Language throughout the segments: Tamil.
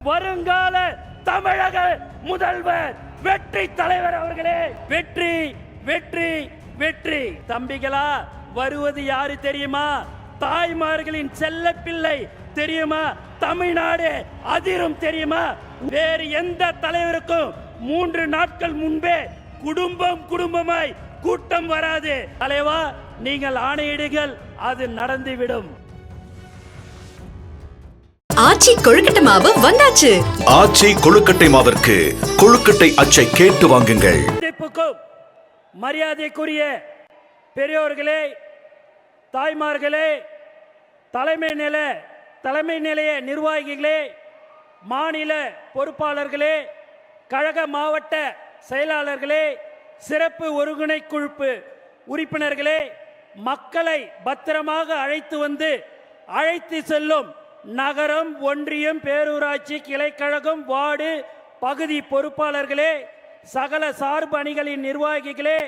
வருங்கால தமிழக முதல்வர் வெற்றி தலைவர் அவர்களே, வெற்றி வெற்றி வெற்றி. தம்பிகளா, வருவது யாரு தெரியுமா? தாய்மார்களின் செல்ல பிள்ளை தெரியுமா? தமிழ்நாடு அதிரும் தெரியுமா? வேறு எந்த தலைவருக்கும் 3 நாட்கள் முன்பே குடும்பம் குடும்பமாய் கூட்டம் வராது. தலைவா, நீங்கள் ஆணையிடுங்கள், அது நடந்துவிடும். ஆச்சி கொழுக்கட்டை மாவு வந்தாச்சு. ஆச்சி கொழுக்கட்டை மாவிற்கு கொழுக்கட்டை அச்சை கேட்டு வாங்குங்கள். மரியாதைக்குரிய பெரியோர்களே, தாய்மார்களே, தலைமை நிலைய நிர்வாகிகளே, மாநில பொறுப்பாளர்களே, கழக மாவட்ட செயலாளர்களே, சிறப்பு ஒருங்கிணைக்குழு உறுப்பினர்களே, மக்களை பத்திரமாக அழைத்து செல்லும் நகரம், ஒன்றியம், பேரூராட்சி, கிளைக்கழகம், வார்டு, பகுதி பொறுப்பாளர்களே, சகல சார்பு அணிகளின் நிர்வாகிகளே,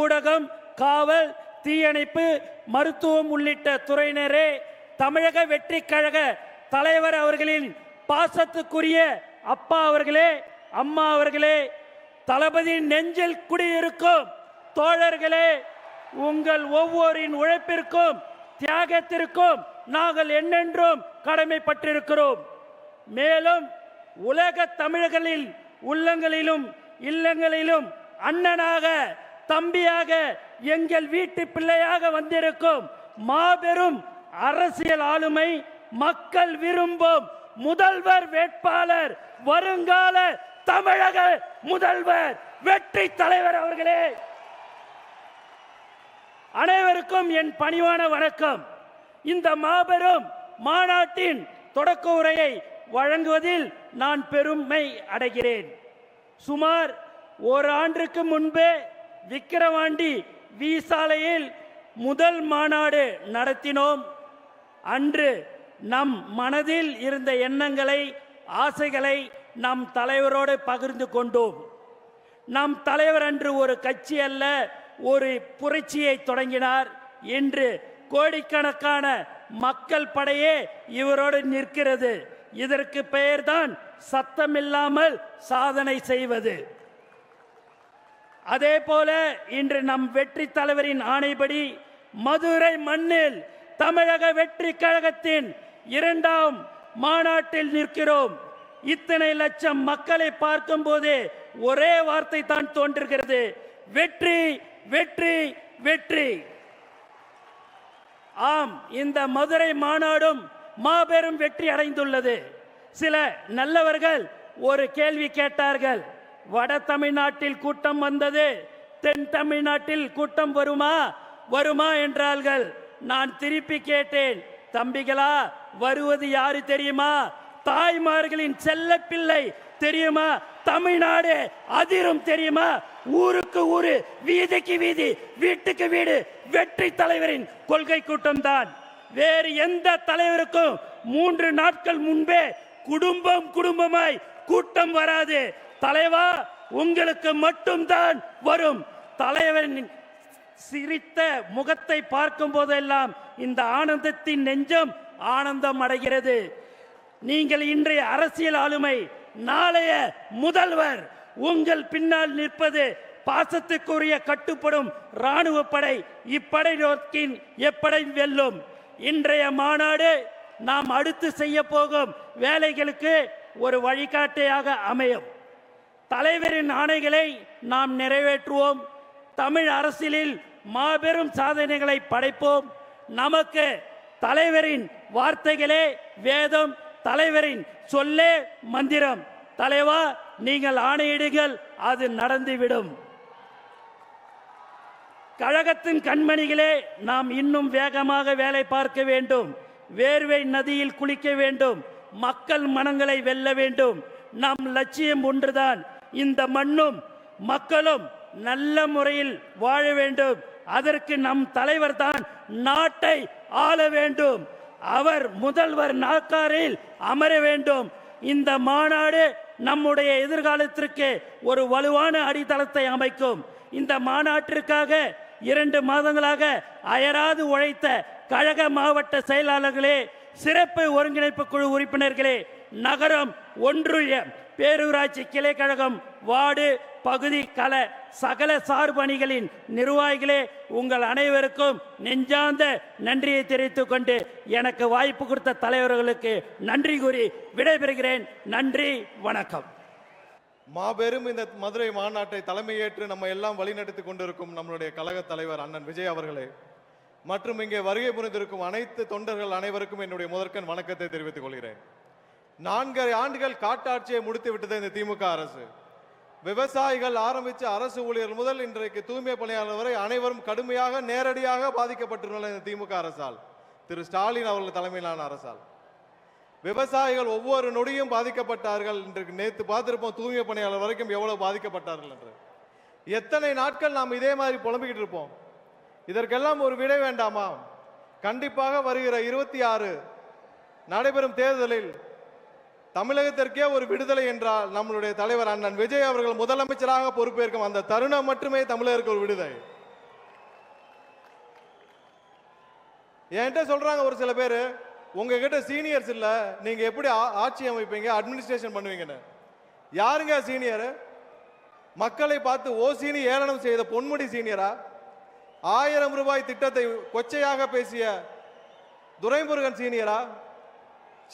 ஊடகம், காவல், தீயணைப்பு, மருத்துவம் உள்ளிட்ட துறையினரே, தமிழக வெற்றி கழக தலைவர் அவர்களின் பாசத்துக்குரிய அப்பா அவர்களே, அம்மா அவர்களே, தளபதி நெஞ்சில் குடியிருக்கும் தோழர்களே, உங்கள் ஒவ்வொருவரின் உழைப்பிற்கும் தியாகத்திற்கும் நாங்கள் என்னென்றும் கடமைப்பட்டிருக்கிறோம். மேலும் உலக தமிழர்களில் உள்ளங்களிலும் இல்லங்களிலும் அண்ணனாக, தம்பியாக, எங்கள் வீட்டு பிள்ளையாக வந்திருக்கும் மாபெரும் அரசியல் ஆளுமை, மக்கள் விரும்பும் முதல்வர் வேட்பாளர், வருங்கால தமிழக முதல்வர் வெற்றி தலைவர் அவர்களே, அனைவருக்கும் என் பணிவான வணக்கம். இந்த மாபெரும் மாநாட்டின் தொடக்க உரையை வழங்குவதில் நான் பெருமை அடைகிறேன். சுமார் ஒரு ஆண்டுக்கு முன்பே விக்கிரவாண்டி வி சாலையில் முதல் மாநாடு நடத்தினோம். அன்று நம் மனதில் இருந்த எண்ணங்களை, ஆசைகளை நம் தலைவரோடு பகிர்ந்து கொண்டோம். நம் தலைவர் அன்று ஒரு கட்சி அல்ல, ஒரு புரட்சியை தொடங்கினார். இன்று கோடிக்கணக்கான மக்கள் படையே இவரோடு நிற்கிறது. இதற்கு பெயர்தான் சத்தமில்லாமல் சாதனை செய்வது. அதே போல இன்று நம் வெற்றி தலைவரின் ஆணைப்படி மதுரை மண்ணில் தமிழக வெற்றி கழகத்தின் 2ஆம் மாநாட்டில் நிற்கிறோம். இத்தனை லட்சம் மக்களை பார்க்கும் போதே ஒரே வார்த்தை தான் தோன்றுகிறது: வெற்றி வெற்றி வெற்றி. ஆம், இந்த மதுரை மாநாடும் மாபெரும் வெற்றி அடைந்துள்ளது. சில நல்லவர்கள் ஒரு கேள்வி கேட்டார்கள்: வட தமிழ்நாட்டில் கூட்டம் வந்தது, தென் தமிழ்நாட்டில் கூட்டம் வருமா என்றார்கள். நான் திருப்பி கேட்டேன்: தம்பிகளா, வருவது யாரு தெரியுமா? தாய்மார்களின் செல்ல பிள்ளை தெரியுமா? தமிழ்நாடு அதிரும் தெரியுமா? ஊருக்கு ஊரு, வீதிக்கு வீதி, வீட்டுக்கு வீடு வெற்றி தலைவரின் கொள்கை கூட்டம் தான். வேறு எந்த தலைவருக்கும் 3 நாட்கள் முன்பே குடும்பம் குடும்பமாய் கூட்டம் வராது. தலைவா, உங்களுக்கு மட்டும்தான் வரும். தலைவரின் சிரித்த முகத்தை பார்க்கும் போதெல்லாம் இந்த ஆனந்தத்தின் நெஞ்சம் ஆனந்தம் அடைகிறது. நீங்கள் இன்றைய அரசியல் ஆளுமை, நாளைய முதல்வர். உங்கள் பின்னால் நிற்பது பாசத்துக்குரிய கட்டுப்படும் ராணுவ படை. இப்படை நோக்கின் எப்படை வெல்லும். இன்றைய மாநாடு நாம் அடுத்து செய்ய போகும் வேலைகளுக்கு ஒரு வழிகாட்டியாக அமையும். தலைவரின் ஆணைகளை நாம் நிறைவேற்றுவோம். தமிழ் அரசியலில் மாபெரும் சாதனைகளை படைப்போம். நமக்கு தலைவரின் வார்த்தைகளே வேதம், தலைவரின் சொல்லே மந்திரம். தலைவா, நீங்கள் ஆணையிடுங்கள், அது நடந்துவிடும். கழகத்தின் கண்மணிகளே, நாம் இன்னும் வேகமாக வேலை பார்க்க வேண்டும். வேர்வை நதியில் குளிக்க வேண்டும். மக்கள் மனங்களை வெல்ல வேண்டும். நம் லட்சியம் ஒன்றுதான்: இந்த மண்ணும் மக்களும் நல்ல முறையில் வாழ வேண்டும். அதற்கு நம் தலைவர் தான் நாட்டை ஆள வேண்டும். அவர் முதல்வர் நாற்காலியில் அமர வேண்டும். இந்த மாநாடு நம்முடைய எதிர்காலத்திற்கு ஒரு வலுவான அடித்தளத்தை அமைக்கும். இந்த மாநாட்டிற்காக 2 மாதங்களாக அயராது உழைத்த கழக மாவட்ட செயலாளர்களே, சிறப்பு ஒருங்கிணைப்பு குழு உறுப்பினர்களே, நகரம், ஒன்றிய, பேரூராட்சி கிளை கழகம், வார்டு, பகுதி கள சகல சார்பணிகளின் நிர்வாகிகளே, உங்கள் அனைவருக்கும் நெஞ்சார்ந்த நன்றியை தெரிவித்துக் கொண்டு எனக்கு வாய்ப்பு கொடுத்த தலைவர்களுக்கு நன்றி கூறி விடைபெறுகிறேன். நன்றி, வணக்கம். மாபெரும் இந்த மதுரை மாநாட்டை தலைமையேற்று நம்ம எல்லாம் வழிநடத்தி கொண்டிருக்கும் நம்மளுடைய கழக தலைவர் அண்ணன் விஜய் அவர்களே மற்றும் இங்கே வருகை புரிந்திருக்கும் அனைத்து தொண்டர்கள் அனைவருக்கும் என்னுடைய முதற்கண் வணக்கத்தை தெரிவித்துக் கொள்கிறேன். 4 ஆண்டுகள் காட்டாட்சியை முடித்து விட்டது இந்த திமுக அரசு. விவசாயிகள் ஆரம்பித்த அரசு ஊழியர்கள் முதல் இன்றைக்கு தூய்மை பணியாளர் வரை அனைவரும் கடுமையாக நேரடியாக பாதிக்கப்பட்டுள்ள இந்த திமுக அரசால், திரு ஸ்டாலின் அவர்கள் தலைமையிலான அரசால் விவசாயிகள் ஒவ்வொரு நொடியும் பாதிக்கப்பட்டார்கள். இன்றைக்கு நேற்று பார்த்திருப்போம் தூய்மை பணியாளர் வரைக்கும் எவ்வளவு பாதிக்கப்பட்டார்கள் என்று. எத்தனை நாட்கள் நாம் இதே மாதிரி புலம்பிக்கிட்டு இருப்போம்? இதற்கெல்லாம் ஒரு விடை வேண்டாமா? கண்டிப்பாக வருகிற 26 நடைபெறும் தேர்தலில் தமிழகத்திற்கே ஒரு விடுதலை என்றால் நம்மளுடைய தலைவர் அண்ணன் விஜய் அவர்கள் முதலமைச்சராக பொறுப்பேற்கும் அந்த தருணம் மட்டுமே தமிழருக்கு ஒரு விடுதலை. என்கிட்ட சொல்றாங்க ஒரு சில பேர், உங்ககிட்ட சீனியர்ஸ் இல்ல, நீங்க எப்படி ஆட்சி அமைப்பீங்க, அட்மினிஸ்ட்ரேஷன் பண்ணுவீங்கன்னு. யாருங்க சீனியர்? மக்களை பார்த்து ஓசினி ஏளனம் செய்த பொன்முடி சீனியரா? 1000 ரூபாய் திட்டத்தை கொச்சையாக பேசிய துரைமுருகன் சீனியரா?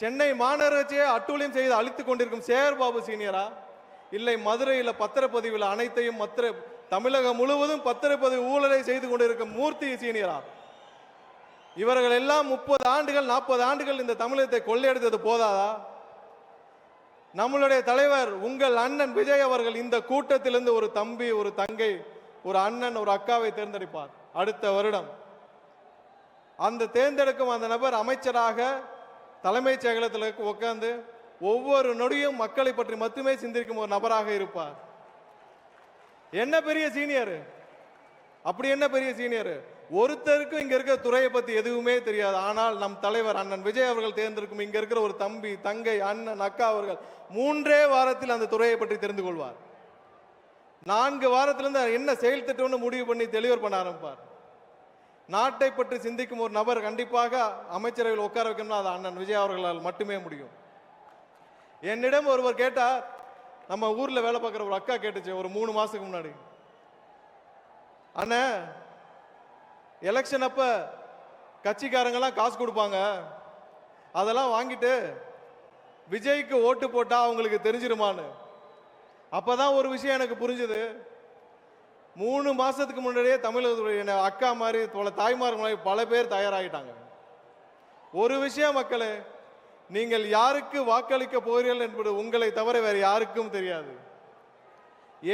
சென்னை மாநகராட்சியை அட்டூழியம் செய்து அழித்துக் கொண்டிருக்கும் சேகர்பாபு சீனியரா? இல்லை மதுரையில் பத்திரப்பதிவில் அனைத்தையும் தமிழகம் முழுவதும் பத்திரப்பதிவு ஊழலை செய்து கொண்டிருக்கும் மூர்த்தி சீனியரா? இவர்கள் எல்லாம் 30 ஆண்டுகள் 40 ஆண்டுகள் இந்த தமிழகத்தை கொள்ளையடித்தது போதாதா? நம்மளுடைய தலைவர் உங்கள் அண்ணன் விஜய் அவர்கள் இந்த கூட்டத்திலிருந்து ஒரு தம்பி, ஒரு தங்கை, ஒரு அண்ணன், ஒரு அக்காவை தேர்ந்தெடுப்பார் அடுத்த வருடம். அந்த தேர்ந்தெடுக்கும் அந்த நபர் அமைச்சராக தலைமைச் செயலகத்தில் உட்கார்ந்து ஒவ்வொரு நொடியும் மக்களை பற்றி மட்டுமே சிந்திக்கும் ஒரு நபராக இருப்பார். என்ன பெரிய சீனியர்? அப்படி என்ன பெரிய சீனியர்? ஒருத்தருக்கும் இங்க இருக்கிற துறையை பத்தி எதுவுமே தெரியாது. ஆனால் நம் தலைவர் அண்ணன் விஜய் அவர்கள் தேர்ந்தெடுக்கும் இங்க இருக்கிற ஒரு தம்பி, தங்கை, அண்ணன், அக்கா அவர்கள் 3 வாரத்தில் அந்த துறையை பற்றி தெரிந்து கொள்வார். 4 வாரத்திலிருந்து என்ன செயல் திட்டம்னு முடிவு பண்ணி டெலிவர் பண்ண ஆரம்பிப்பார். நாட்டை பற்றி சிந்திக்கும் ஒரு நபர் கண்டிப்பாக அமைச்சரவையில் உட்கார வைக்கணும்னா அது அண்ணன் விஜய் அவர்களால் மட்டுமே முடியும். என்னிடம் ஒருவர் கேட்டார், நம்ம ஊர்ல வேலை பார்க்குற ஒரு அக்கா கேட்டுச்சு ஒரு 3 மாசத்துக்கு முன்னாடி, அண்ணா எலெக்ஷன் அப்ப கட்சிக்காரங்கெல்லாம் காசு கொடுப்பாங்க, அதெல்லாம் வாங்கிட்டு விஜய்க்கு ஓட்டு போட்டா அவங்களுக்கு தெரிஞ்சிருமான்னு. அப்பதான் ஒரு விஷயம் எனக்கு புரிஞ்சுது. 3 மாசத்துக்கு முன்னாடியே தமிழகத்துடைய அக்கா மாதிரி தாய்மார் மாதிரி பல பேர் தயாராகிட்டாங்க. ஒரு விஷயம் மக்களே, நீங்கள் யாருக்கு வாக்களிக்க போகிறீர்கள் என்பது உங்களை தவிர வேற யாருக்கும் தெரியாது.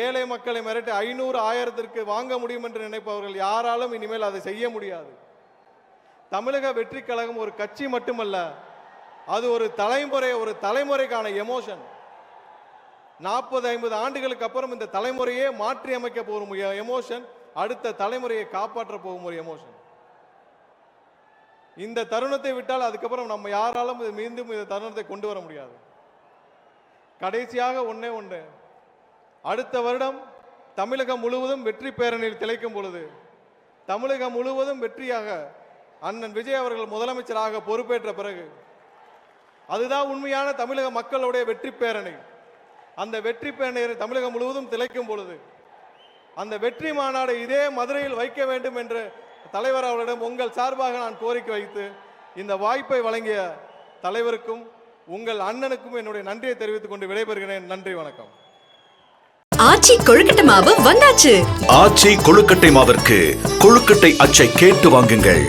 ஏழை மக்களை மிரட்டி 500 1000க்கு வாங்க முடியும் என்று நினைப்பவர்கள் யாராலும் இனிமேல் அதை செய்ய முடியாது. தமிழக வெற்றி கழகம் ஒரு கட்சி மட்டுமல்ல, அது ஒரு தலைமுறைக்கான எமோஷன். 40-50 ஆண்டுகளுக்கு அப்புறம் இந்த தலைமுறையே மாற்றி அமைக்க போகும் எமோஷன், அடுத்த தலைமுறையை காப்பாற்ற போகும் ஒரு எமோஷன். இந்த தருணத்தை விட்டால் அதுக்கப்புறம் நம்ம யாராலும் மீண்டும் இந்த தருணத்தை கொண்டு வர முடியாது. கடைசியாக ஒண்ணே, அடுத்த வருடம் தமிழகம் முழுவதும் வெற்றி பேரணியில் திளைக்கும் பொழுது, தமிழகம் முழுவதும் வெற்றியாக அண்ணன் விஜய் அவர்கள் முதலமைச்சராக பொறுப்பேற்ற பிறகு, அதுதான் உண்மையான தமிழக மக்களுடைய வெற்றி பேரணி. அந்த வெற்றி பேரணியை தமிழகம் முழுவதும் திளைக்கும் பொழுது அந்த வெற்றி மாநாடு இதே மதுரையில் வைக்க வேண்டும் என்று தலைவர் அவர்களிடம் உங்கள் சார்பாக நான் கோரிக்கை வைத்து இந்த வாய்ப்பை வழங்கிய தலைவருக்கும் உங்கள் அண்ணனுக்கும் என்னுடைய நன்றியை தெரிவித்துக் கொண்டு விடைபெறுகிறேன். நன்றி, வணக்கம். ஆச்சி கொழுக்கட்டை மாவு வந்தாச்சு. ஆச்சி கொழுக்கட்டை மாவிற்கு கொழுக்கட்டை அச்சை கேட்டு வாங்குங்கள்.